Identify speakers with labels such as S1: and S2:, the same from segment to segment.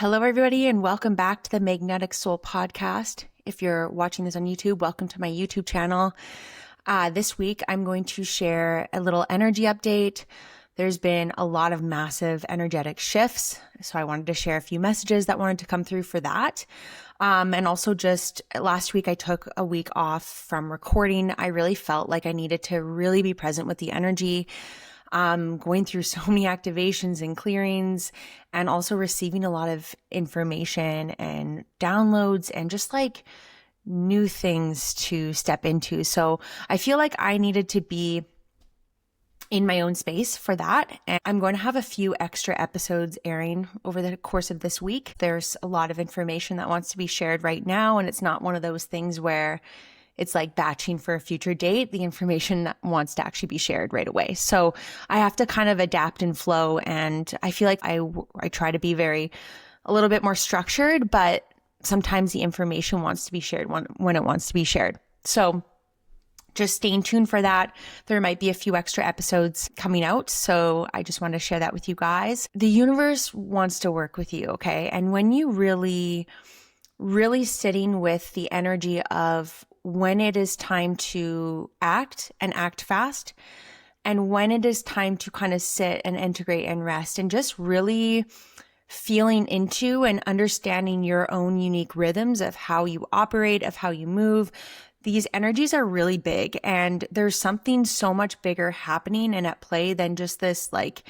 S1: Hello, everybody, and welcome back to the Magnetic Soul Podcast. If you're watching this on YouTube, welcome to my YouTube channel. This week, I'm going to share a little energy update. There's been a lot of massive energetic shifts, so I wanted to share a few messages that wanted to come through for that. And also just last week, I took a week off from recording. I really felt like I needed to really be present with the energy. Going through so many activations and clearings, and also receiving a lot of information and downloads and just like new things to step into. So I feel like I needed to be in my own space for that. And I'm going to have a few extra episodes airing over the course of this week. There's a lot of information that wants to be shared right now, and it's not one of those things where it's like batching for a future date. The information wants to actually be shared right away. So I have to kind of adapt and flow. And I feel like I try to be a little bit more structured, but sometimes the information wants to be shared when it wants to be shared. So just staying tuned for that. There might be a few extra episodes coming out. So I just want to share that with you guys. The universe wants to work with you. Okay. And when you really sitting with the energy of when it is time to act and act fast, and when it is time to kind of sit and integrate and rest, and just really feeling into and understanding your own unique rhythms of how you operate, of how you move. These energies are really big, and there's something so much bigger happening and at play than just this, like,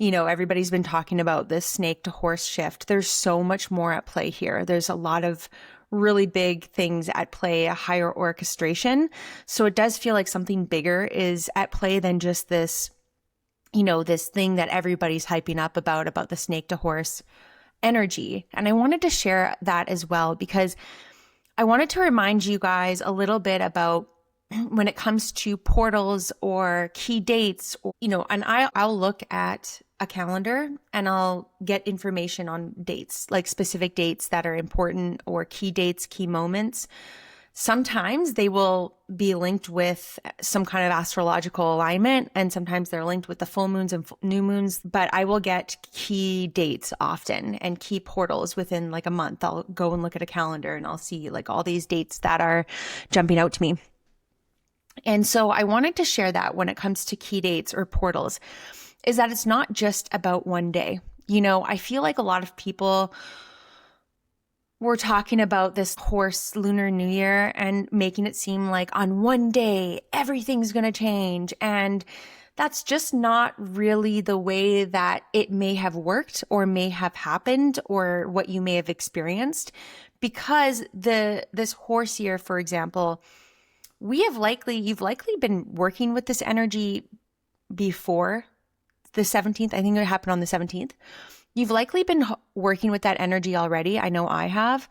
S1: everybody's been talking about this snake to horse shift. There's so much more at play here. There's a lot of really big things at play, a higher orchestration. So it does feel like something bigger is at play than just this, this thing that everybody's hyping up about the snake to horse energy. And I wanted to share that as well, because I wanted to remind you guys a little bit about when it comes to portals or key dates, and I'll look at a calendar and I'll get information on dates, like specific dates that are important or key dates, key moments. Sometimes they will be linked with some kind of astrological alignment, and sometimes they're linked with the full moons and new moons, but I will get key dates often and key portals within like a month. I'll go and look at a calendar and I'll see like all these dates that are jumping out to me. And so I wanted to share that when it comes to key dates or portals, is that it's not just about one day. I feel like a lot of people were talking about this horse Lunar New Year and making it seem like on one day, everything's going to change. And that's just not really the way that it may have worked or may have happened or what you may have experienced. Because this horse year, for example, you've likely been working with this energy before the 17th. I think it happened on the 17th. You've likely been working with that energy already. I know I have.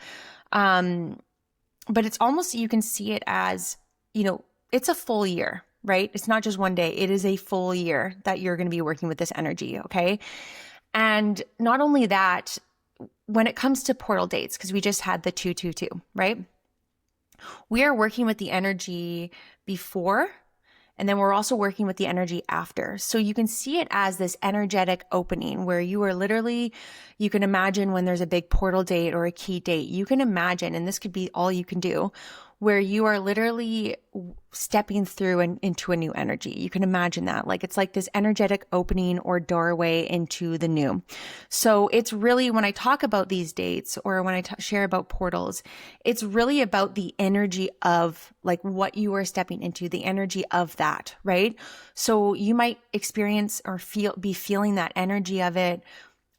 S1: But it's almost, you can see it as, it's a full year, right? It's not just one day. It is a full year that you're going to be working with this energy. Okay. And not only that, when it comes to portal dates, because we just had the 222, right? We are working with the energy before, and then we're also working with the energy after. So you can see it as this energetic opening where you can imagine when there's a big portal date or a key date, you can imagine, and this could be all you can do, where you are literally stepping through into a new energy. You can imagine that. Like it's like this energetic opening or doorway into the new. So it's really, when I talk about these dates or when I share about portals, it's really about the energy of like what you are stepping into, the energy of that, right? So you might experience or be feeling that energy of it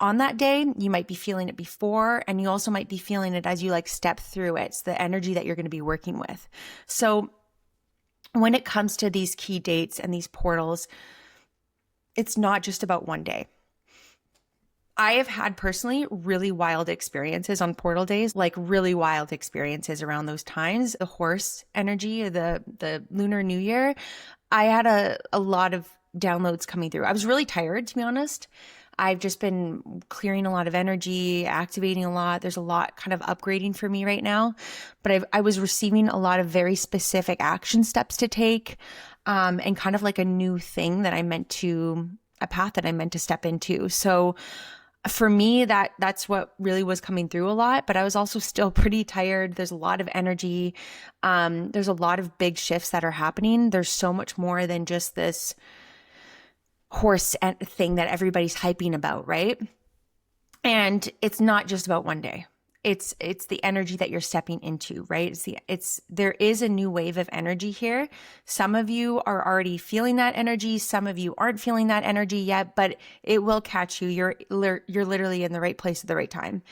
S1: on that day. You might be feeling it before, and you also might be feeling it as you like step through it. It's the energy that you're going to be working with. So when it comes to these key dates and these portals, it's not just about one day. I have had personally really wild experiences on portal days, like really wild experiences around those times. The horse energy, the Lunar New Year, I had a lot of downloads coming through. I was really tired, to be honest. I've just been clearing a lot of energy, activating a lot. There's a lot kind of upgrading for me right now, but I was receiving a lot of very specific action steps to take, and kind of like a new thing that a path that I meant to step into. So For me, that's what really was coming through a lot, but I was also still pretty tired. There's a lot of energy. There's a lot of big shifts that are happening. There's so much more than just this horse thing that everybody's hyping about, right? And it's not just about one day. It's the energy that you're stepping into, right? There is a new wave of energy here. Some of you are already feeling that energy. Some of you aren't feeling that energy yet, but it will catch you. You're literally in the right place at the right time.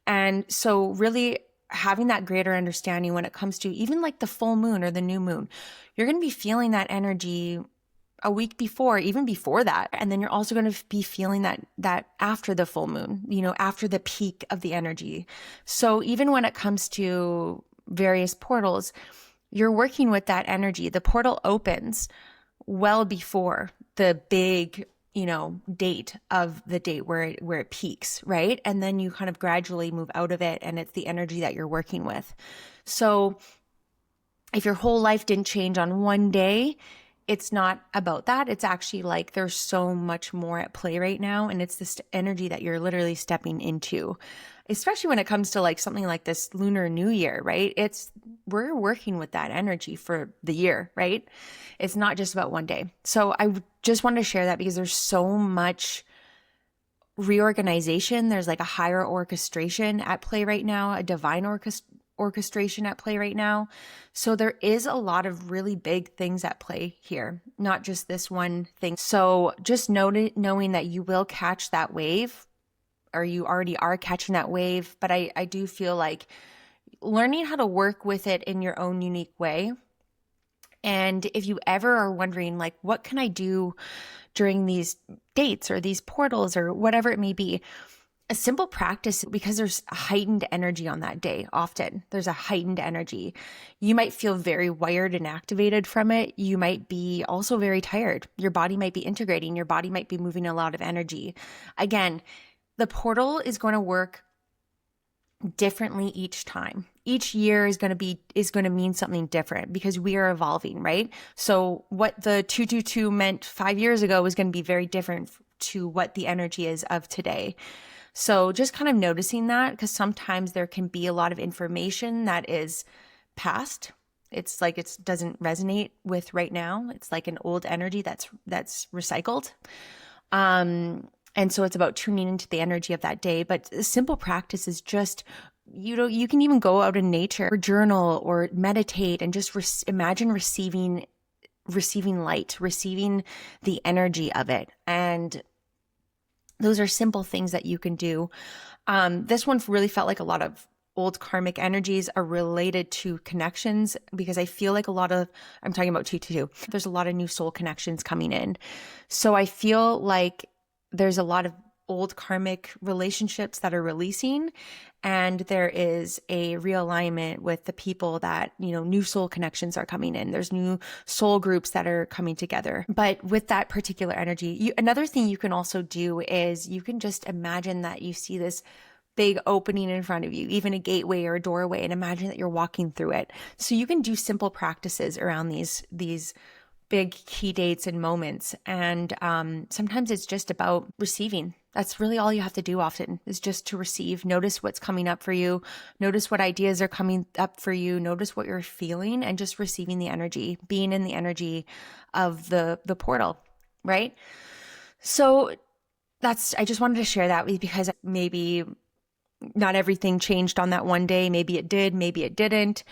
S1: And so really having that greater understanding when it comes to even like the full moon or the new moon, you're going to be feeling that energy a week before, even before that. And then you're also going to be feeling that after the full moon, after the peak of the energy. So even when it comes to various portals, you're working with that energy. The portal opens well before the big, date of the date where it peaks, right? And then you kind of gradually move out of it, and it's the energy that you're working with. So if your whole life didn't change on one day, it's not about that. It's actually like there's so much more at play right now. And it's this energy that you're literally stepping into, especially when it comes to like something like this Lunar New Year, right? We're working with that energy for the year, right? It's not just about one day. So I just wanted to share that because there's so much reorganization. There's like a higher orchestration at play right now, a divine orchestration at play right now. So there is a lot of really big things at play here, not just this one thing. So just knowing that you will catch that wave, or you already are catching that wave. But I do feel like learning how to work with it in your own unique way. And if you ever are wondering, like, what can I do during these dates or these portals or whatever it may be, a simple practice, because there's a heightened energy on that day. Often there's a heightened energy. You might feel very wired and activated from it. You might be also very tired. Your body might be integrating. Your body might be moving a lot of energy. Again, the portal is going to work differently each time. Each year is going to mean something different because we are evolving, right? So what the 222 meant 5 years ago is going to be very different to what the energy is of today. So just kind of noticing that, because sometimes there can be a lot of information that is past. It's like it doesn't resonate with right now. It's like an old energy that's recycled. And so it's about tuning into the energy of that day. But a simple practice is just, you can even go out in nature or journal or meditate and just imagine receiving light, receiving the energy of it. And those are simple things that you can do. This one really felt like a lot of old karmic energies are related to connections, because I feel like I'm talking about 222. There's a lot of new soul connections coming in. So I feel like there's a lot of old karmic relationships that are releasing, and there is a realignment with the people that, new soul connections are coming in. There's new soul groups that are coming together. But with that particular energy, another thing you can also do is you can just imagine that you see this big opening in front of you, even a gateway or a doorway, and imagine that you're walking through it. So you can do simple practices around these big key dates and moments. And sometimes it's just about receiving. That's really all you have to do often, is just to receive. Notice what's coming up for you. Notice what ideas are coming up for you. Notice what you're feeling, and just receiving the energy, being in the energy of the portal, right? So I just wanted to share that with you, because maybe not everything changed on that one day. Maybe it did, maybe it didn't.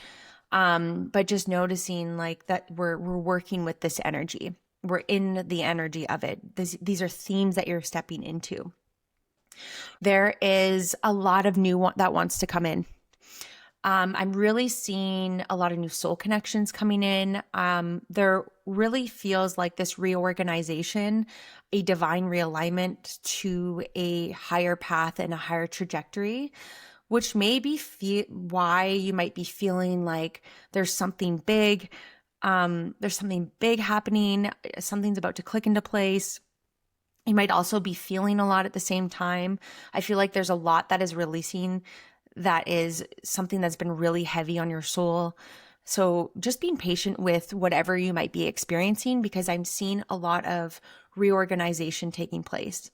S1: But just noticing like that we're working with this energy. We're in the energy of it. These are themes that you're stepping into. There is a lot of new that wants to come in. I'm really seeing a lot of new soul connections coming in. There really feels like this reorganization, a divine realignment to a higher path and a higher trajectory, which may be why you might be feeling like there's something big. There's something big happening. Something's about to click into place. You might also be feeling a lot at the same time. I feel like there's a lot that is releasing, that is something that's been really heavy on your soul. So just being patient with whatever you might be experiencing, because I'm seeing a lot of reorganization taking place.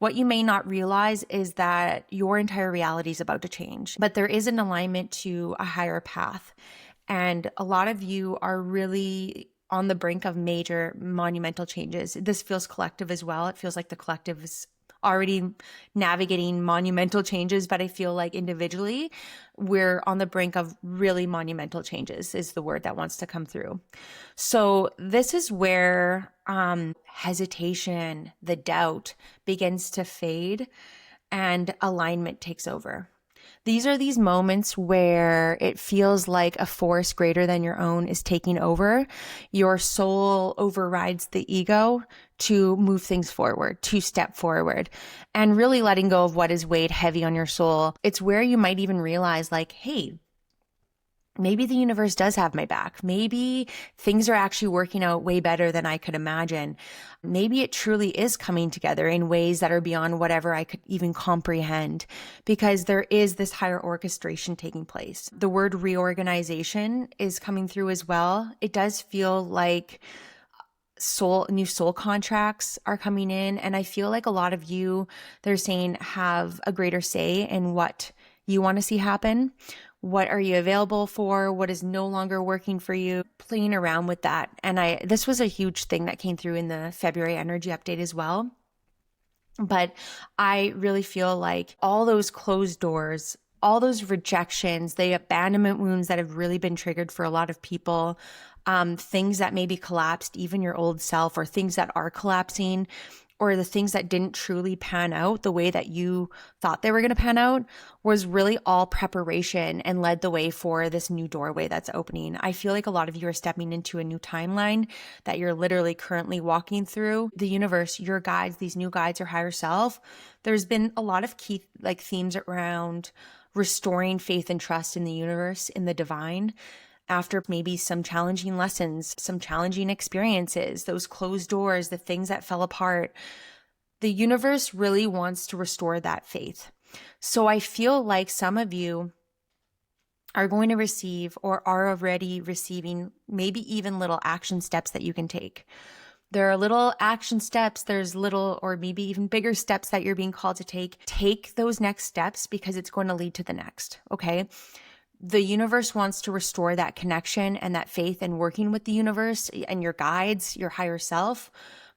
S1: What you may not realize is that your entire reality is about to change, but there is an alignment to a higher path. And a lot of you are really on the brink of major monumental changes. This feels collective as well. It feels like the collective is already navigating monumental changes, but I feel like individually we're on the brink of really monumental changes is the word that wants to come through. So this is where hesitation, the doubt begins to fade and alignment takes over. These are these moments where it feels like a force greater than your own is taking over. Your soul overrides the ego to move things forward, to step forward, and really letting go of what is weighed heavy on your soul. It's where you might even realize like, hey, maybe the universe does have my back. Maybe things are actually working out way better than I could imagine. Maybe it truly is coming together in ways that are beyond whatever I could even comprehend, because there is this higher orchestration taking place. The word reorganization is coming through as well. It does feel like new soul contracts are coming in. And I feel like a lot of you, they're saying, have a greater say in what you want to see happen. What are you available for? What is no longer working for you? Playing around with that. And this was a huge thing that came through in the February energy update as well. But I really feel like all those closed doors, all those rejections, the abandonment wounds that have really been triggered for a lot of people, things that maybe collapsed, even your old self, or things that are collapsing, or the things that didn't truly pan out the way that you thought they were going to pan out, was really all preparation and led the way for this new doorway that's opening. I feel like a lot of you are stepping into a new timeline that you're literally currently walking through. The universe, your guides, these new guides, your higher self, there's been a lot of key themes around restoring faith and trust in the universe, in the divine, after maybe some challenging lessons, some challenging experiences, those closed doors, the things that fell apart. The universe really wants to restore that faith. So I feel like some of you are going to receive, or are already receiving, maybe even little action steps that you can take. There are little action steps, there's little or maybe even bigger steps that you're being called to take. Take those next steps, because it's going to lead to the next, okay? The universe wants to restore that connection and that faith and working with the universe and your guides, your higher self.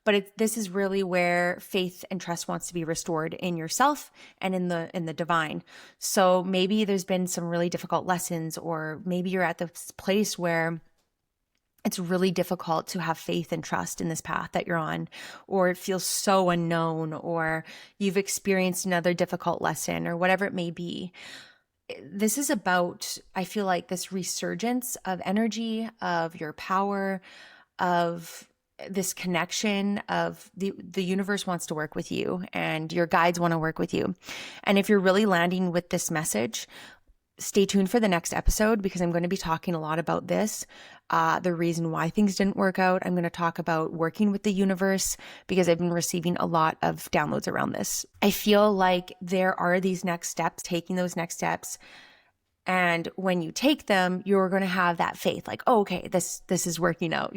S1: But this is really where faith and trust wants to be restored in yourself and in the divine. So maybe there's been some really difficult lessons, or maybe you're at this place where it's really difficult to have faith and trust in this path that you're on, or it feels so unknown, or you've experienced another difficult lesson, or whatever it may be. This is about, I feel like, this resurgence of energy, of your power, of this connection of the universe wants to work with you, and your guides want to work with you. And if you're really landing with this message, stay tuned for the next episode, because I'm going to be talking a lot about this, the reason why things didn't work out. I'm going to talk about working with the universe, because I've been receiving a lot of downloads around this. I feel like there are these next steps, taking those next steps. And when you take them, you're going to have that faith, like, oh, okay, this is working out.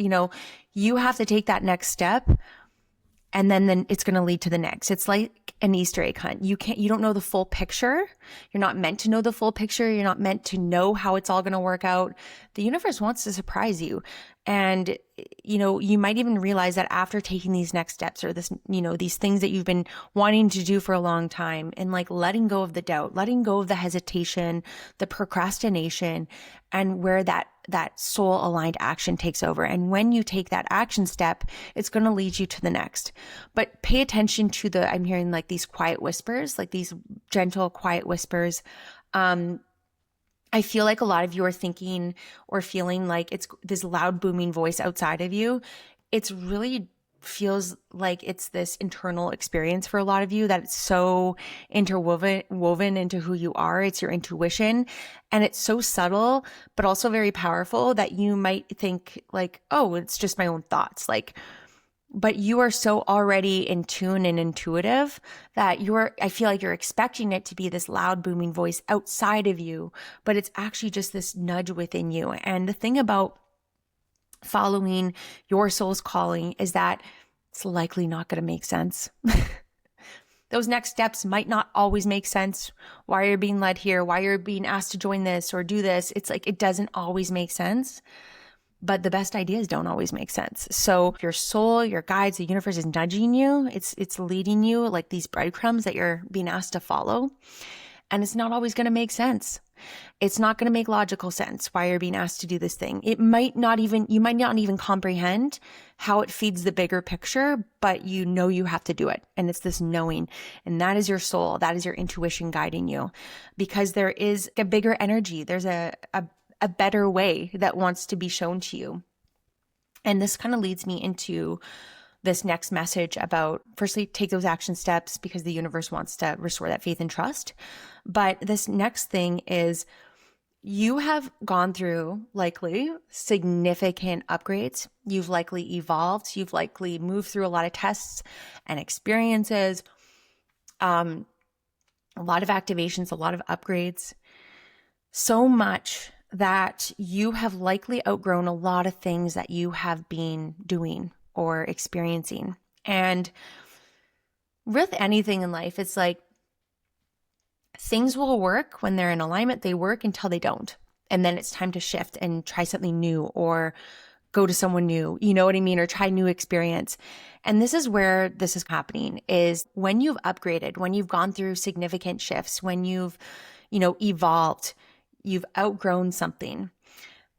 S1: You have to take that next step, and then it's going to lead to the next. It's like an Easter egg hunt. You don't know the full picture. You're not meant to know the full picture. You're not meant to know how it's all going to work out. The universe wants to surprise you. And, you might even realize that after taking these next steps, or these things that you've been wanting to do for a long time, and like letting go of the doubt, letting go of the hesitation, the procrastination, and where that soul aligned action takes over. And when you take that action step, it's going to lead you to the next. But pay attention to I'm hearing like these quiet whispers, like these gentle, quiet whispers. I feel like a lot of you are thinking or feeling like it's this loud booming voice outside of you. It's really feels like it's this internal experience for a lot of you, that it's so woven into who you are. It's your intuition, and it's so subtle, but also very powerful, that you might think like, oh, it's just my own thoughts. Like, but you are so already in tune and intuitive that I feel like you're expecting it to be this loud, booming voice outside of you, but it's actually just this nudge within you. And the thing about following your soul's calling is that it's likely not going to make sense. Those next steps might not always make sense. Why you're being led here, why you're being asked to join this or do this. It's like, it doesn't always make sense. But the best ideas don't always make sense. So your soul, your guides, the universe is nudging you. It's leading you like these breadcrumbs that you're being asked to follow. And it's not always going to make sense. It's not going to make logical sense why you're being asked to do this thing. You might not even comprehend how it feeds the bigger picture, but you know you have to do it. And it's this knowing. And that is your soul. That is your intuition guiding you, because there is a bigger energy. There's a better way that wants to be shown to you. And this kind of leads me into this next message about, firstly, take those action steps because the universe wants to restore that faith and trust. But this next thing is, you have gone through likely significant upgrades. You've likely evolved. You've likely moved through a lot of tests and experiences, a lot of activations, a lot of upgrades, so much that you have likely outgrown a lot of things that you have been doing or experiencing. And with anything in life, it's like things will work when they're in alignment. They work until they don't. And then it's time to shift and try something new or go to someone new, you know what I mean? Or try new experience. And this is where this is happening, is when you've upgraded, when you've gone through significant shifts, when you've, evolved, you've outgrown something.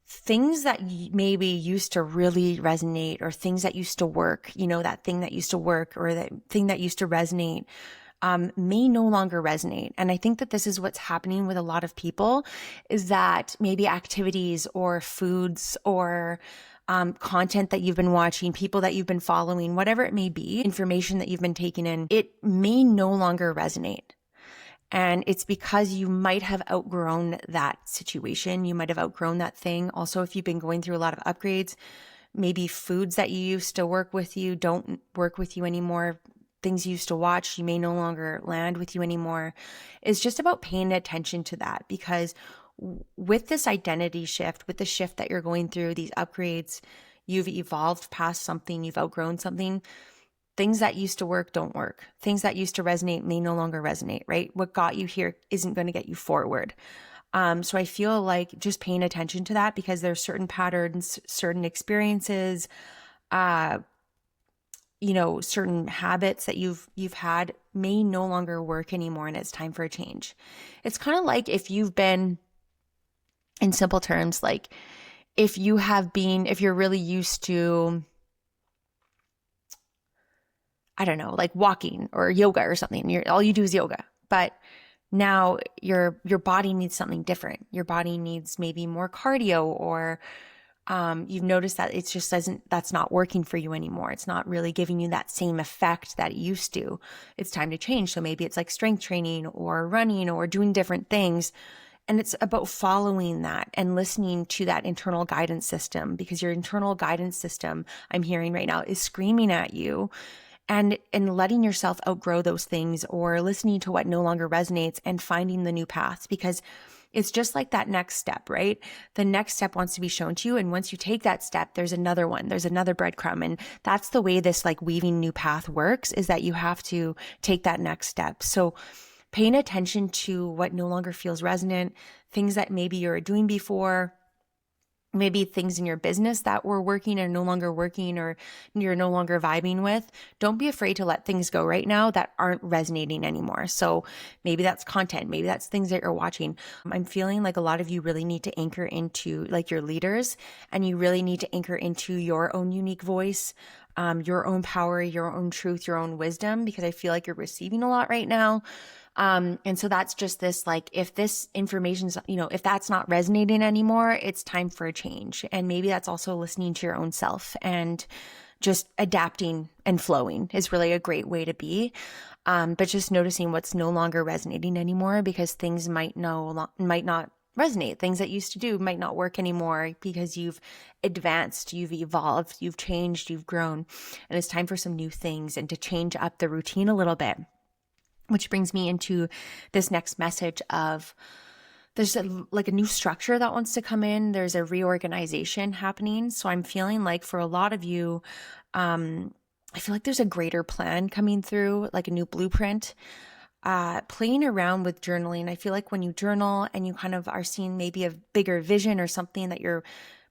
S1: Things that maybe used to really resonate, or things that used to work, that thing that used to work or that thing that used to resonate, may no longer resonate. And I think that this is what's happening with a lot of people, is that maybe activities or foods or content that you've been watching, people that you've been following, whatever it may be, information that you've been taking in, it may no longer resonate. And it's because you might have outgrown that situation. You might have outgrown that thing. Also, if you've been going through a lot of upgrades, maybe foods that you used to work with you don't work with you anymore. Things you used to watch, you may no longer land with you anymore. It's just about paying attention to that, because with this identity shift, with the shift that you're going through, these upgrades, you've evolved past something, you've outgrown something. Things that used to work don't work. Things that used to resonate may no longer resonate, right? What got you here isn't going to get you forward. So I feel like just paying attention to that, because there's certain patterns, certain experiences, certain habits that you've had may no longer work anymore, and it's time for a change. It's kind of like if you've been, in simple terms, like if you're really used to, I don't know, like walking or yoga or something. All you do is yoga, but now your body needs something different. Your body needs maybe more cardio, or you've noticed that that's not working for you anymore. It's not really giving you that same effect that it used to. It's time to change. So maybe it's like strength training or running or doing different things. And it's about following that and listening to that internal guidance system, because your internal guidance system, I'm hearing right now, is screaming at you. And letting yourself outgrow those things, or listening to what no longer resonates and finding the new paths, because it's just like that next step, right? The next step wants to be shown to you. And once you take that step, there's another one, there's another breadcrumb. And that's the way this like weaving new path works, is that you have to take that next step. So paying attention to what no longer feels resonant, things that maybe you were doing before, maybe things in your business that were working are no longer working, or you're no longer vibing with. Don't be afraid to let things go right now that aren't resonating anymore. So maybe that's content. Maybe that's things that you're watching. I'm feeling like a lot of you really need to anchor into like your leaders, and you really need to anchor into your own unique voice, your own power, your own truth, your own wisdom, because I feel like you're receiving a lot right now. And so that's just this, like, if this information's, if that's not resonating anymore, it's time for a change. And maybe that's also listening to your own self, and just adapting and flowing is really a great way to be. But just noticing what's no longer resonating anymore, because things might not resonate. Things that you used to do might not work anymore because you've advanced, you've evolved, you've changed, you've grown, and it's time for some new things and to change up the routine a little bit. Which brings me into this next message of there's a new structure that wants to come in. There's a reorganization happening. So I'm feeling like for a lot of you, I feel like there's a greater plan coming through, like a new blueprint. Playing around with journaling. I feel like when you journal and you kind of are seeing maybe a bigger vision or something that you're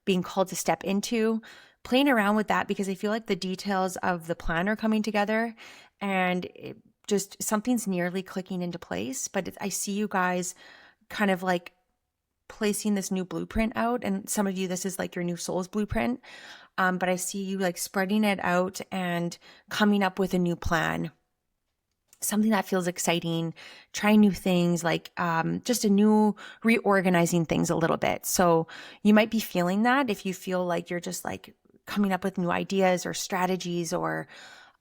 S1: being called to step into, playing around with that, because I feel like the details of the plan are coming together and just something's nearly clicking into place. But I see you guys kind of like placing this new blueprint out. And some of you, this is like your new soul's blueprint. But I see you like spreading it out and coming up with a new plan. Something that feels exciting, trying new things, like just a new reorganizing things a little bit. So you might be feeling that if you feel like you're just like coming up with new ideas or strategies or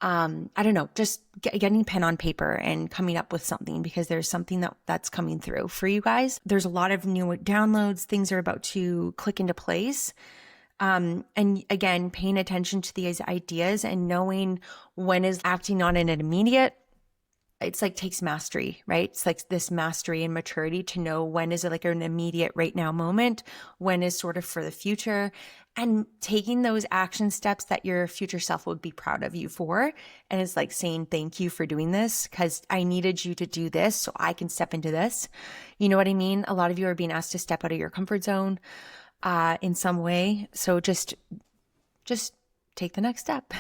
S1: I don't know, just getting pen on paper and coming up with something, because there's something that's coming through for you guys. There's a lot of new downloads. Things are about to click into place. And again, paying attention to these ideas and knowing when is acting on it immediate. It's like takes mastery, right? It's like this mastery and maturity to know when is it like an immediate right now moment, when is sort of for the future, and taking those action steps that your future self would be proud of you for. And it's like saying, thank you for doing this because I needed you to do this so I can step into this. You know what I mean? A lot of you are being asked to step out of your comfort zone in some way. So just take the next step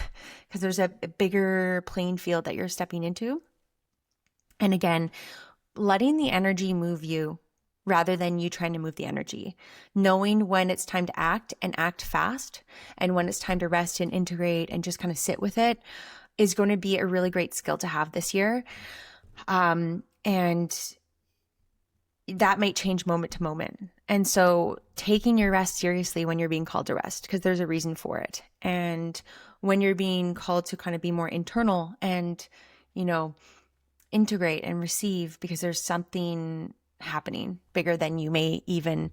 S1: because there's a bigger playing field that you're stepping into. And again, letting the energy move you rather than you trying to move the energy. Knowing when it's time to act and act fast, and when it's time to rest and integrate and just kind of sit with it is going to be a really great skill to have this year. And that might change moment to moment. And so taking your rest seriously when you're being called to rest, because there's a reason for it. And when you're being called to kind of be more internal and, integrate and receive, because there's something happening bigger than you may even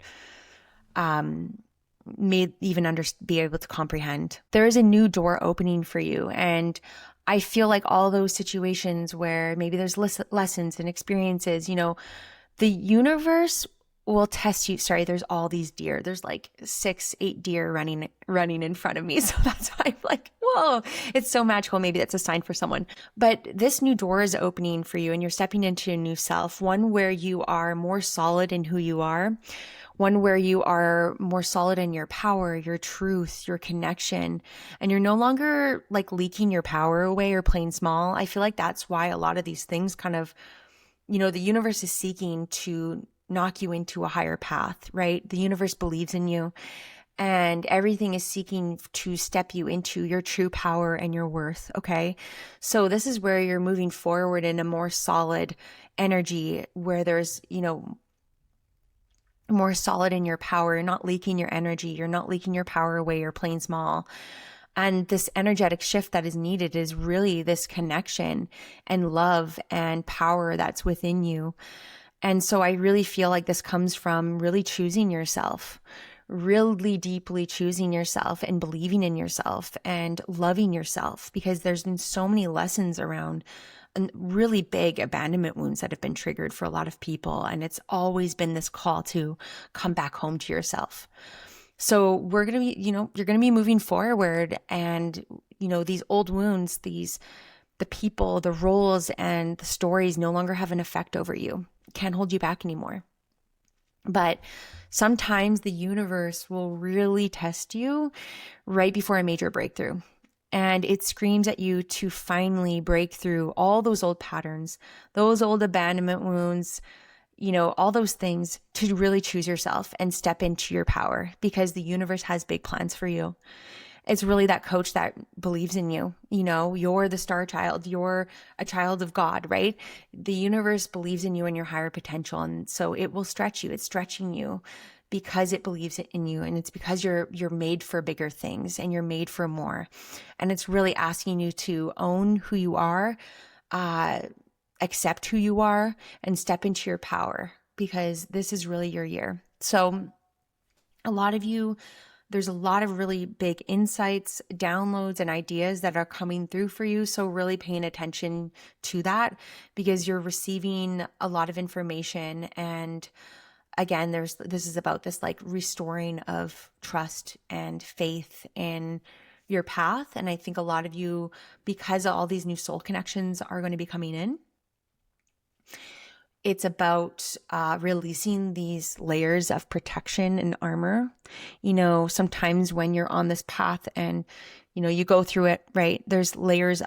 S1: be able to comprehend. There is a new door opening for you. And I feel like all those situations where maybe there's lessons and experiences, the universe will test you. Sorry, there's all these deer. There's like 6-8 deer running in front of me. So that's why I'm like, whoa, it's so magical. Maybe that's a sign for someone. But this new door is opening for you and you're stepping into a new self, one where you are more solid in who you are, one where you are more solid in your power, your truth, your connection, and you're no longer like leaking your power away or playing small. I feel like that's why a lot of these things kind of, the universe is seeking to knock you into a higher path, right? The universe believes in you and everything is seeking to step you into your true power and your worth. Okay. So this is where you're moving forward in a more solid energy where there's, more solid in your power. You're not leaking your energy. You're not leaking your power away. You're playing small. And this energetic shift that is needed is really this connection and love and power that's within you. And so I really feel like this comes from really choosing yourself, really deeply choosing yourself and believing in yourself and loving yourself, because there's been so many lessons around really big abandonment wounds that have been triggered for a lot of people. And it's always been this call to come back home to yourself. So we're going to be, you're going to be moving forward and, these old wounds, the people, the roles and the stories no longer have an effect over you. Can't hold you back anymore. But sometimes the universe will really test you right before a major breakthrough. And it screams at you to finally break through all those old patterns, those old abandonment wounds, all those things, to really choose yourself and step into your power, because the universe has big plans for you. It's really that coach that believes in you. You're the star child. You're a child of God, right? The universe believes in you and your higher potential. And so it will stretch you. It's stretching you because it believes in you. And it's because you're made for bigger things and you're made for more. And it's really asking you to own who you are, accept who you are, and step into your power. because this is really your year. So a lot of you, there's a lot of really big insights, downloads, and ideas that are coming through for you. So really paying attention to that, because you're receiving a lot of information. And again, this is about this like restoring of trust and faith in your path. And I think a lot of you, because all these new soul connections are going to be coming in, it's about releasing these layers of protection and armor. Sometimes when you're on this path and, you go through it, right? There's layers.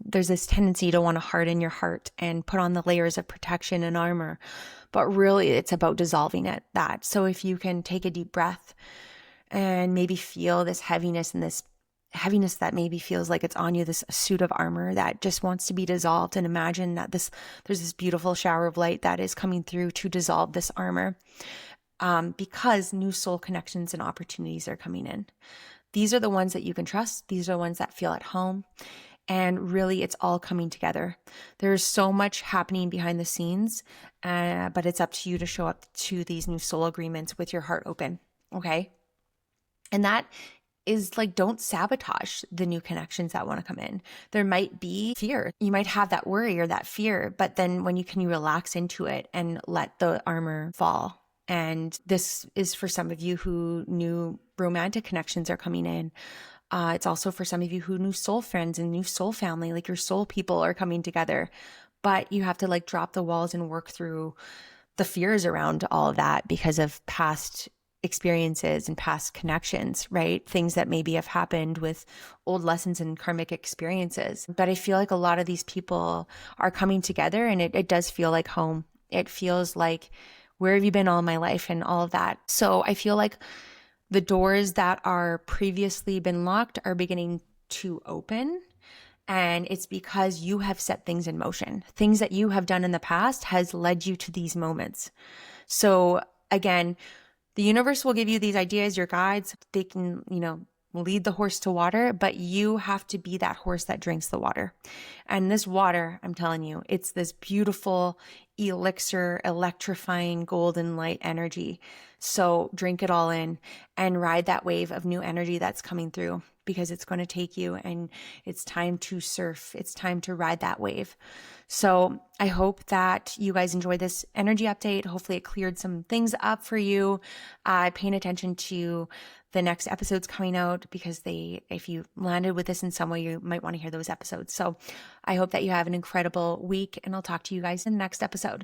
S1: There's this tendency to want to harden your heart and put on the layers of protection and armor. But really, it's about dissolving that. So if you can take a deep breath and maybe feel this heaviness and this heaviness that maybe feels like it's on you, this suit of armor that just wants to be dissolved, and imagine that there's this beautiful shower of light that is coming through to dissolve this armor, because new soul connections and opportunities are coming in. These are the ones that you can trust. These are the ones that feel at home. And really, it's all coming together. There's so much happening behind the scenes, but it's up to you to show up to these new soul agreements with your heart open, okay? And that is like, don't sabotage the new connections that want to come in. There might be fear. You might have that worry or that fear, but then when you relax into it and let the armor fall. And this is for some of you who new romantic connections are coming in. It's also for some of you who new soul friends and new soul family, like your soul people are coming together, but you have to like drop the walls and work through the fears around all of that because of past experiences and past connections, right? Things that maybe have happened with old lessons and karmic experiences. But I feel like a lot of these people are coming together, and it does feel like home. It feels like, where have you been all my life and all of that. So I feel like the doors that are previously been locked are beginning to open. And it's because you have set things in motion. Things that you have done in the past has led you to these moments. So again, the universe will give you these ideas, your guides. They can, lead the horse to water, but you have to be that horse that drinks the water. And this water, I'm telling you, it's this beautiful elixir, electrifying golden light energy. So drink it all in and ride that wave of new energy that's coming through, because it's going to take you, and it's time to surf. It's time to ride that wave. So I hope that you guys enjoyed this energy update. Hopefully it cleared some things up for you. Paying attention to the next episodes coming out, because if you landed with this in some way, you might want to hear those episodes. So I hope that you have an incredible week, and I'll talk to you guys in the next episode.